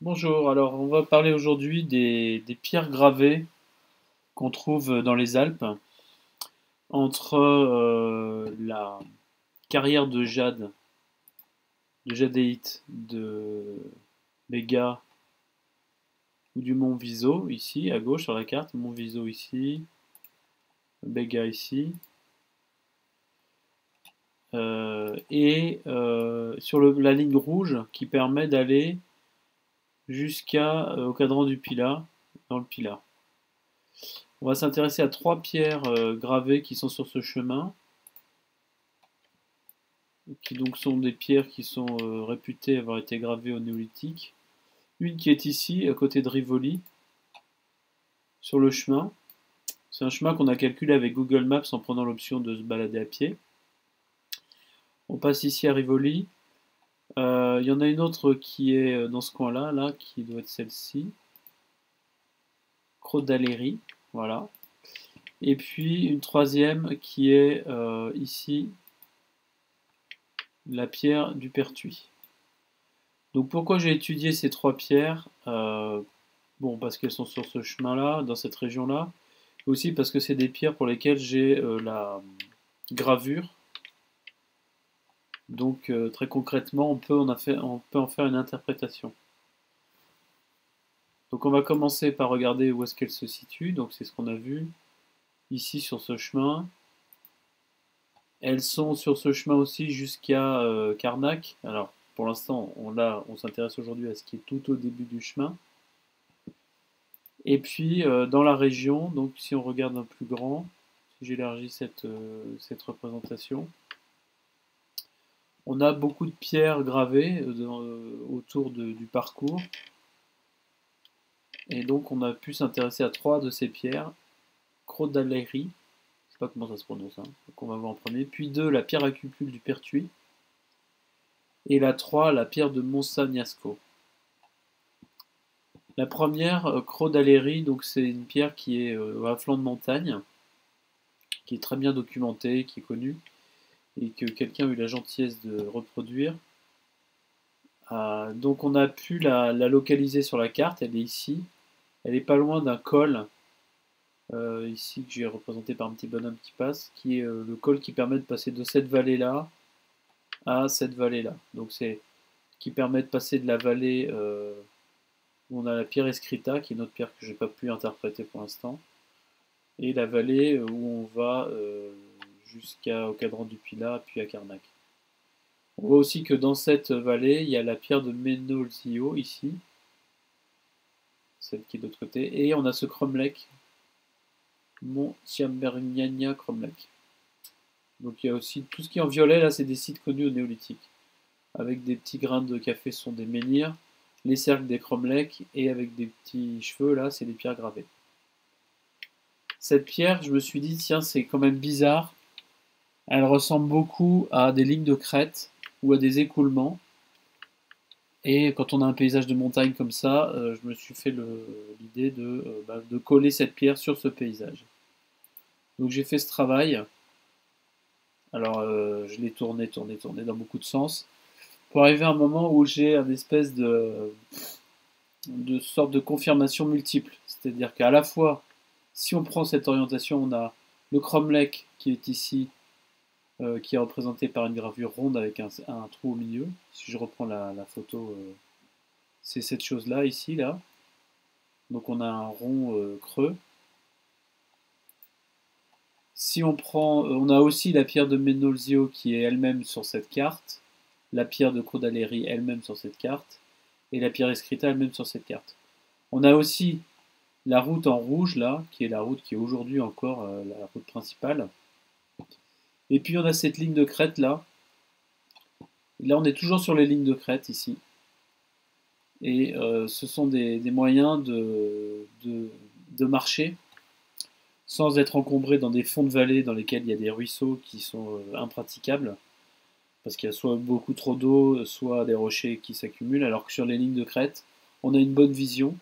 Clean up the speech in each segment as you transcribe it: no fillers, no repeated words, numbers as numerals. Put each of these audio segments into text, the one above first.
Bonjour, alors on va parler aujourd'hui des pierres gravées qu'on trouve dans les Alpes entre la carrière de jadéite de Béga ou du mont Viso, ici à gauche sur la carte, mont Viso ici, Béga ici, et sur la ligne rouge qui permet d'aller jusqu'à au cadran du Pilat, dans le Pilat. On va s'intéresser à trois pierres gravées qui sont sur ce chemin, qui donc sont des pierres qui sont réputées avoir été gravées au néolithique. Une qui est ici, à côté de Rivoli, sur le chemin. C'est un chemin qu'on a calculé avec Google Maps en prenant l'option de se balader à pied. On passe ici à Rivoli. Il y en a une autre qui est dans ce coin-là, là, qui doit être celle-ci. Crodaléry, voilà. Et puis une troisième qui est ici, la pierre du Pertuis. Donc pourquoi j'ai étudié ces trois pierres Bon, parce qu'elles sont sur ce chemin-là, dans cette région-là. Aussi parce que c'est des pierres pour lesquelles j'ai la gravure. Donc très concrètement, on peut en faire une interprétation. Donc on va commencer par regarder où est-ce qu'elles se situent. Donc c'est ce qu'on a vu ici sur ce chemin. Elles sont sur ce chemin aussi jusqu'à Carnac. Alors pour l'instant, on s'intéresse aujourd'hui à ce qui est tout au début du chemin. Et puis dans la région, donc si on regarde un plus grand, si j'élargis cette représentation, on a beaucoup de pierres gravées autour du parcours. Et donc on a pu s'intéresser à trois de ces pierres. Crodaléry, je ne sais pas comment ça se prononce, hein, qu'on va voir en premier. Puis deux, la pierre à cupule du Pertuis. Et la 3, la pierre de Monsagnasco. La première, Crodaléry, donc c'est une pierre qui est à flanc de montagne, qui est très bien documentée, qui est connue, et que quelqu'un a eu la gentillesse de reproduire. Donc on a pu la localiser sur la carte, elle est ici. Elle est pas loin d'un col, ici que j'ai représenté par un petit bonhomme qui passe, qui est le col qui permet de passer de cette vallée-là à cette vallée-là. Donc c'est qui permet de passer de la vallée où on a la pierre Escrita, qui est une autre pierre que je n'ai pas pu interpréter pour l'instant, et la vallée où on va jusqu'au cadran du Pilat, puis à Carnac. On voit aussi que dans cette vallée, il y a la pierre de Menolzio, ici, celle qui est de l'autre côté, et on a ce cromlech, Mont Ciamberniania cromlech. Donc il y a aussi tout ce qui est en violet, là, c'est des sites connus au néolithique, avec des petits grains de café, ce sont des menhirs, les cercles des cromlech, et avec des petits cheveux, là, c'est des pierres gravées. Cette pierre, je me suis dit, tiens, c'est quand même bizarre. Elle ressemble beaucoup à des lignes de crête ou à des écoulements. Et quand on a un paysage de montagne comme ça, je me suis fait l'idée de coller cette pierre sur ce paysage. Donc j'ai fait ce travail. Alors je l'ai tourné dans beaucoup de sens. Pour arriver à un moment où j'ai une espèce de sorte de confirmation multiple. C'est-à-dire qu'à la fois, si on prend cette orientation, on a le cromlech qui est ici, qui est représenté par une gravure ronde avec un trou au milieu. Si je reprends la photo, c'est cette chose-là, ici, là. Donc on a un rond creux. Si on prend, on a aussi la pierre de Menolzio qui est elle-même sur cette carte, la pierre de Crodaléry elle-même sur cette carte, et la pierre Escrita elle-même sur cette carte. On a aussi la route en rouge, là, qui est la route qui est aujourd'hui encore la route principale. Et puis on a cette ligne de crête, là. Et là, on est toujours sur les lignes de crête, ici. Et ce sont des moyens de marcher sans être encombré dans des fonds de vallée dans lesquels il y a des ruisseaux qui sont impraticables, parce qu'il y a soit beaucoup trop d'eau, soit des rochers qui s'accumulent, alors que sur les lignes de crête, on a une bonne vision,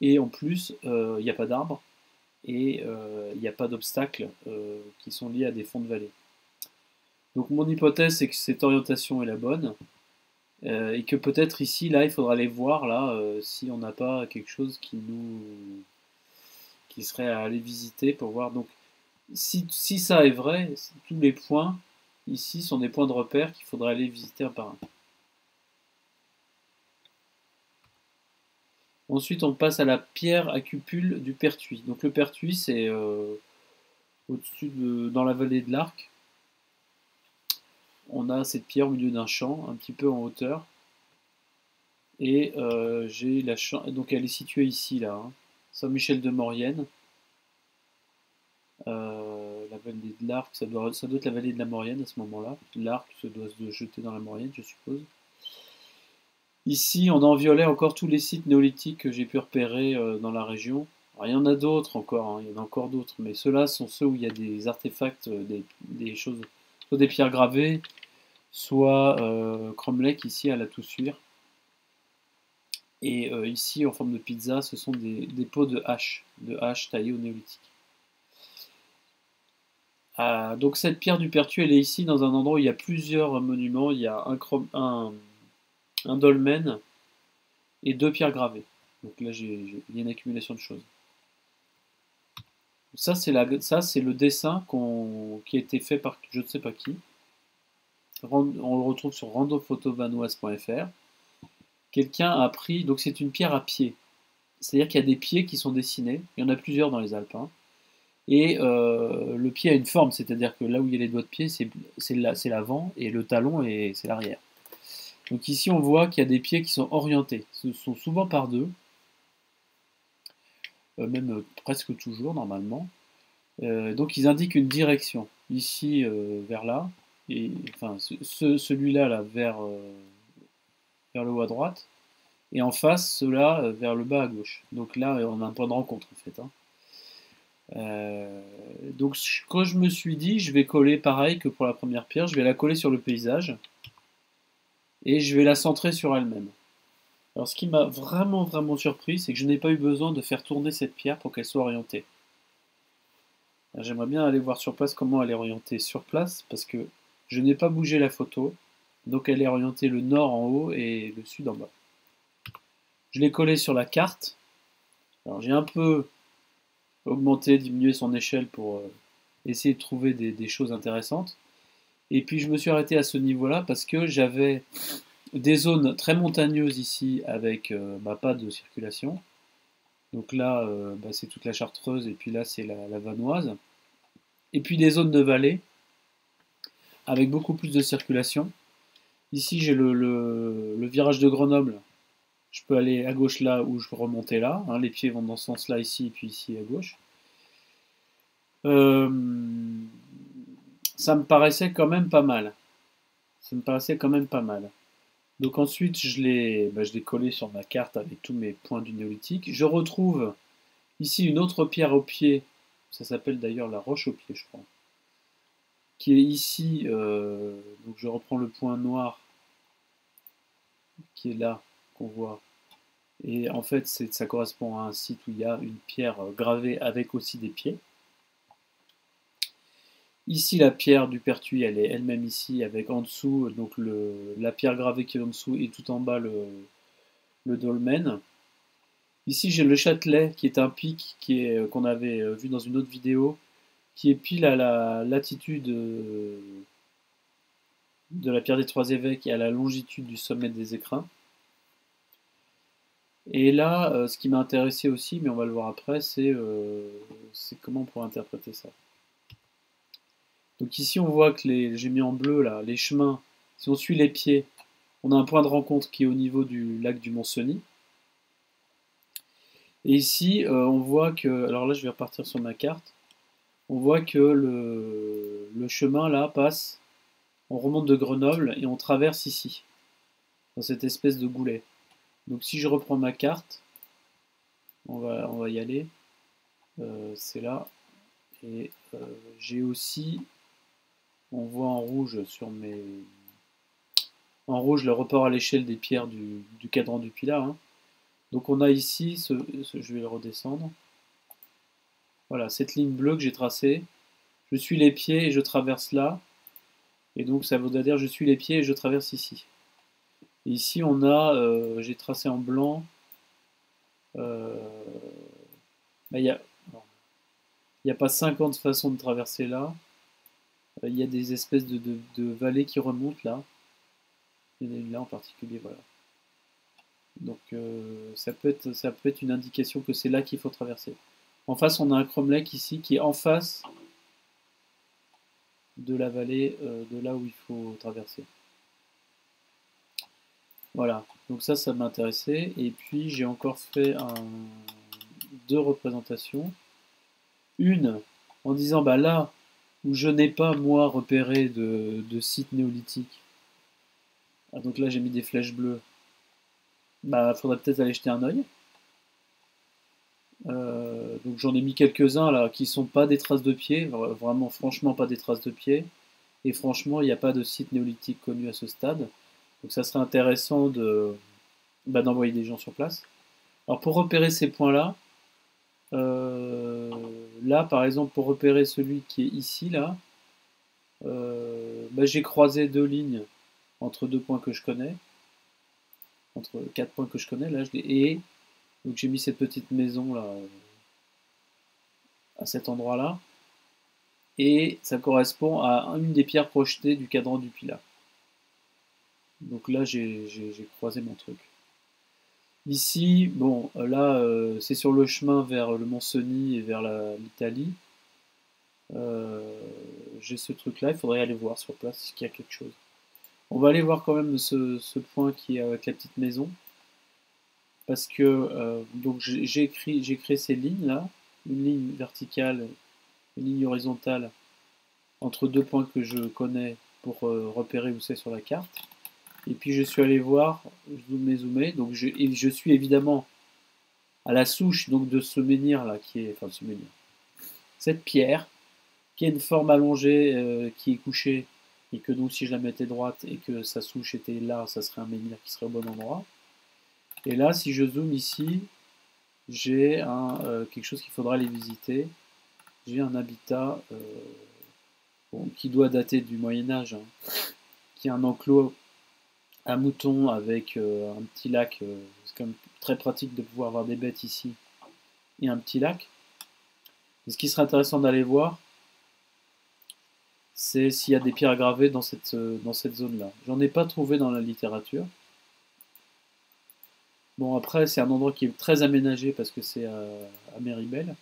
et en plus, il n'y a pas d'arbres, et il n'y a pas d'obstacles qui sont liés à des fonds de vallée. Donc mon hypothèse, c'est que cette orientation est la bonne, Et que peut-être ici, là, il faudra aller voir là si on n'a pas quelque chose qui serait à aller visiter pour voir. Donc, si ça est vrai, tous les points ici sont des points de repère qu'il faudra aller visiter un par un. Ensuite, on passe à la pierre à cupule du Pertuis. Donc, le Pertuis, c'est au-dessus dans la vallée de l'Arc. On a cette pierre au milieu d'un champ, un petit peu en hauteur. Et j'ai la chance. Donc, elle est située ici, là. Hein. Saint-Michel-de-Maurienne. La vallée de l'Arc, ça doit être la vallée de la Maurienne à ce moment-là. L'Arc se doit se jeter dans la Maurienne, je suppose. Ici, on a en violet encore tous les sites néolithiques que j'ai pu repérer dans la région. Alors, il y en a d'autres encore, hein, il y en a encore d'autres, mais ceux-là sont ceux où il y a des artefacts, des choses, soit des pierres gravées, soit cromlech ici à la Toussuire. Et ici, en forme de pizza, ce sont des pots de hache taillées au néolithique. Donc cette pierre du Pertuis, elle est ici dans un endroit où il y a plusieurs monuments. Il y a un dolmen et 2 pierres gravées. Donc là, il y a une accumulation de choses. Ça, c'est le dessin qui a été fait par je ne sais pas qui. On le retrouve sur randofotovanoise.fr. Quelqu'un a pris, donc c'est une pierre à pied. C'est-à-dire qu'il y a des pieds qui sont dessinés. Il y en a plusieurs dans les Alpes. Hein. Et le pied a une forme, c'est-à-dire que là où il y a les doigts de pied, c'est l'avant et le talon, c'est l'arrière. Donc ici, on voit qu'il y a des pieds qui sont orientés. Ce sont souvent par deux, même presque toujours normalement. Donc ils indiquent une direction. Ici, vers là, et enfin celui-là là, vers le haut à droite, et en face, ceux-là vers le bas à gauche. Donc là, on a un point de rencontre en fait. Hein. Donc quand je me suis dit, je vais coller pareil que pour la première pierre, je vais la coller sur le paysage et je vais la centrer sur elle-même. Alors ce qui m'a vraiment vraiment surpris, c'est que je n'ai pas eu besoin de faire tourner cette pierre pour qu'elle soit orientée. J'aimerais bien aller voir sur place comment elle est orientée sur place, parce que je n'ai pas bougé la photo, donc elle est orientée le nord en haut et le sud en bas. Je l'ai collée sur la carte. Alors j'ai un peu augmenté, diminué son échelle pour essayer de trouver des choses intéressantes. Et puis je me suis arrêté à ce niveau-là parce que j'avais des zones très montagneuses ici avec pas de circulation. Donc là, c'est toute la Chartreuse et puis là, c'est la Vanoise. Et puis des zones de vallée avec beaucoup plus de circulation. Ici, j'ai le virage de Grenoble. Je peux aller à gauche là ou je peux remonter là. Hein, les pieds vont dans ce sens-là ici et puis ici à gauche. Ça me paraissait quand même pas mal. Ça me paraissait quand même pas mal. Donc ensuite, je l'ai collé sur ma carte avec tous mes points du néolithique. Je retrouve ici une autre pierre au pied. Ça s'appelle d'ailleurs la roche au pied, je crois. Qui est ici. Donc je reprends le point noir qui est là, qu'on voit. Et en fait, ça correspond à un site où il y a une pierre gravée avec aussi des pieds. Ici, la pierre du Pertuis, elle est elle-même ici, avec en dessous, donc la pierre gravée qui est en dessous, et tout en bas le dolmen. Ici, j'ai le Châtelet, qui est un pic qu'on avait vu dans une autre vidéo, qui est pile à la latitude de la pierre des Trois Évêques et à la longitude du sommet des Écrins. Et là, ce qui m'a intéressé aussi, mais on va le voir après, c'est comment on pourrait interpréter ça. Donc ici, on voit que j'ai mis en bleu là, les chemins. Si on suit les pieds, on a un point de rencontre qui est au niveau du lac du Mont-Cenis. Et ici, on voit que, alors là, je vais repartir sur ma carte. On voit que le chemin là passe. On remonte de Grenoble et on traverse ici, dans cette espèce de goulet. Donc si je reprends ma carte, on va y aller. C'est là. Et j'ai aussi, on voit en rouge en rouge le report à l'échelle des pierres du cadran du Pilat. Hein. Donc on a ici, je vais le redescendre. Voilà, cette ligne bleue que j'ai tracée. Je suis les pieds et je traverse là. Et donc ça veut dire je suis les pieds et je traverse ici. Et ici, on a, j'ai tracé en blanc, euh, bah, il n'y a pas 50 façons de traverser là. Il y a des espèces de vallées qui remontent là. Il y en a une là en particulier, voilà. Donc ça peut être une indication que c'est là qu'il faut traverser. En face, on a un cromlech ici qui est en face de la vallée de là où il faut traverser. Voilà, donc ça m'intéressait. Et puis j'ai encore fait deux représentations. Une en disant, bah là où je n'ai pas moi repéré de site néolithique, ah, donc là j'ai mis des flèches bleues, bah faudrait peut-être aller jeter un œil. Donc j'en ai mis quelques-uns là qui sont pas des traces de pied, vraiment franchement pas des traces de pied. Et franchement, il n'y a pas de site néolithique connu à ce stade. Donc ça serait intéressant d'envoyer des gens sur place. Alors pour repérer ces points-là, là par exemple pour repérer celui qui est ici là, j'ai croisé deux lignes entre deux points que je connais, entre quatre points que je connais. Là, et donc j'ai mis cette petite maison là à cet endroit-là, et ça correspond à une des pierres projetées du cadran du Pilat. Donc là, j'ai croisé mon truc. Ici, bon, là, c'est sur le chemin vers le Mont-Cenis et vers l'Italie. J'ai ce truc-là, il faudrait aller voir sur place s'il y a quelque chose. On va aller voir quand même ce point qui est avec la petite maison. Parce que donc j'ai créé ces lignes-là, une ligne verticale, une ligne horizontale, entre deux points que je connais pour repérer où c'est sur la carte. Et puis je suis allé voir, zoomer, donc je suis évidemment à la souche donc de ce menhir là qui est, enfin ce menhir, cette pierre qui a une forme allongée qui est couchée et que donc si je la mettais droite et que sa souche était là, ça serait un menhir qui serait au bon endroit. Et là, si je zoome ici, j'ai quelque chose qu'il faudra aller visiter. J'ai un habitat qui doit dater du Moyen-Âge, hein, qui est un enclos à moutons avec un petit lac. C'est quand même très pratique de pouvoir avoir des bêtes ici et un petit lac. Et ce qui serait intéressant d'aller voir, c'est s'il y a des pierres gravées dans cette zone-là. J'en ai pas trouvé dans la littérature. Bon, après, c'est un endroit qui est très aménagé parce que c'est à Méribel.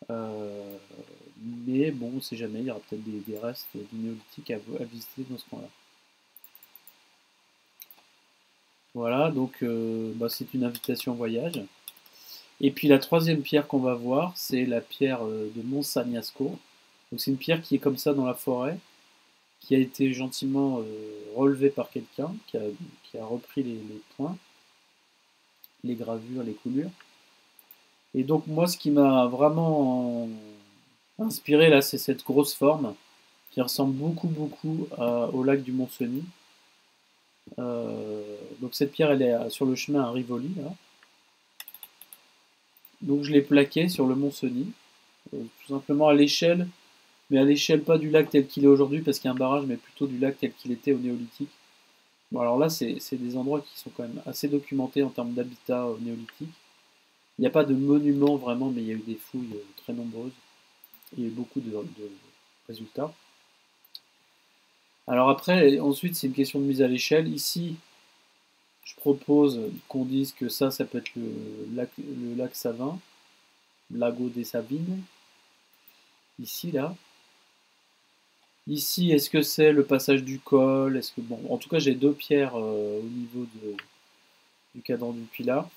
Mais bon, on sait jamais, il y aura peut-être des restes du néolithique à visiter dans ce coin-là. Voilà, donc c'est une invitation au voyage. Et puis la troisième pierre qu'on va voir, c'est la pierre de Monsagnasco. Donc c'est une pierre qui est comme ça dans la forêt, qui a été gentiment relevée par quelqu'un, qui a repris les points, les gravures, les coulures. Et donc moi, ce qui m'a vraiment inspiré là, c'est cette grosse forme qui ressemble beaucoup au lac du Mont-Cenis. Donc cette pierre, elle est sur le chemin à Rivoli là. Donc je l'ai plaquée sur le Mont-Cenis, tout simplement à l'échelle, mais à l'échelle pas du lac tel qu'il est aujourd'hui parce qu'il y a un barrage, mais plutôt du lac tel qu'il était au néolithique. Bon alors là, c'est des endroits qui sont quand même assez documentés en termes d'habitat néolithique. Il n'y a pas de monument vraiment, mais il y a eu des fouilles très nombreuses. Il y a eu beaucoup de résultats. Alors après, ensuite, c'est une question de mise à l'échelle. Ici, je propose qu'on dise que ça peut être le lac Savin, Lago des Savines. Ici, là. Ici, est-ce que c'est le passage du col? Est-ce que bon, en tout cas, j'ai deux pierres au niveau du cadran du Pilat.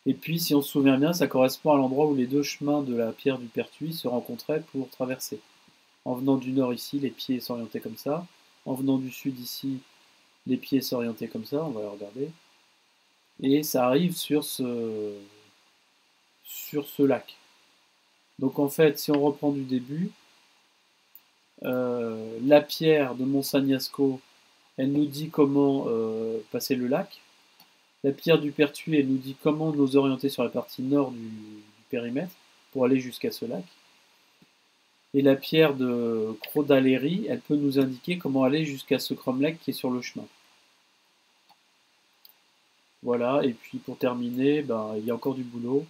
Et puis, si on se souvient bien, ça correspond à l'endroit où les deux chemins de la pierre du Pertuis se rencontraient pour traverser. En venant du nord ici, les pieds s'orientaient comme ça. En venant du sud ici, les pieds s'orientaient comme ça. On va regarder. Et ça arrive sur ce lac. Donc en fait, si on reprend du début, la pierre de Monsagnasco, elle nous dit comment passer le lac. La pierre du Pertuis, elle nous dit comment nous orienter sur la partie nord du périmètre pour aller jusqu'à ce lac. Et la pierre de Crodaléry, elle peut nous indiquer comment aller jusqu'à ce cromlech qui est sur le chemin. Voilà, et puis pour terminer, ben, il y a encore du boulot.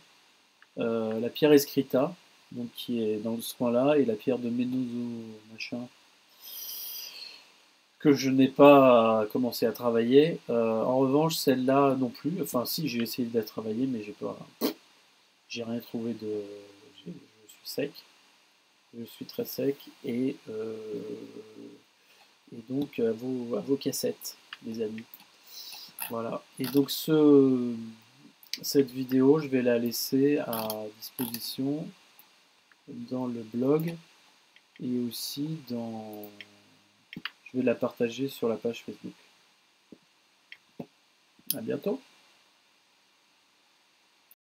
La pierre Escrita, donc qui est dans ce coin-là, et la pierre de Menozo, machin, que je n'ai pas commencé à travailler. En revanche, celle-là non plus. Enfin, si, j'ai essayé de la travailler, mais j'ai rien trouvé de. Je suis sec. Je suis très sec et donc à vos cassettes, les amis. Voilà. Et donc cette vidéo, je vais la laisser à disposition dans le blog et aussi dans. Je vais la partager sur la page Facebook. À bientôt.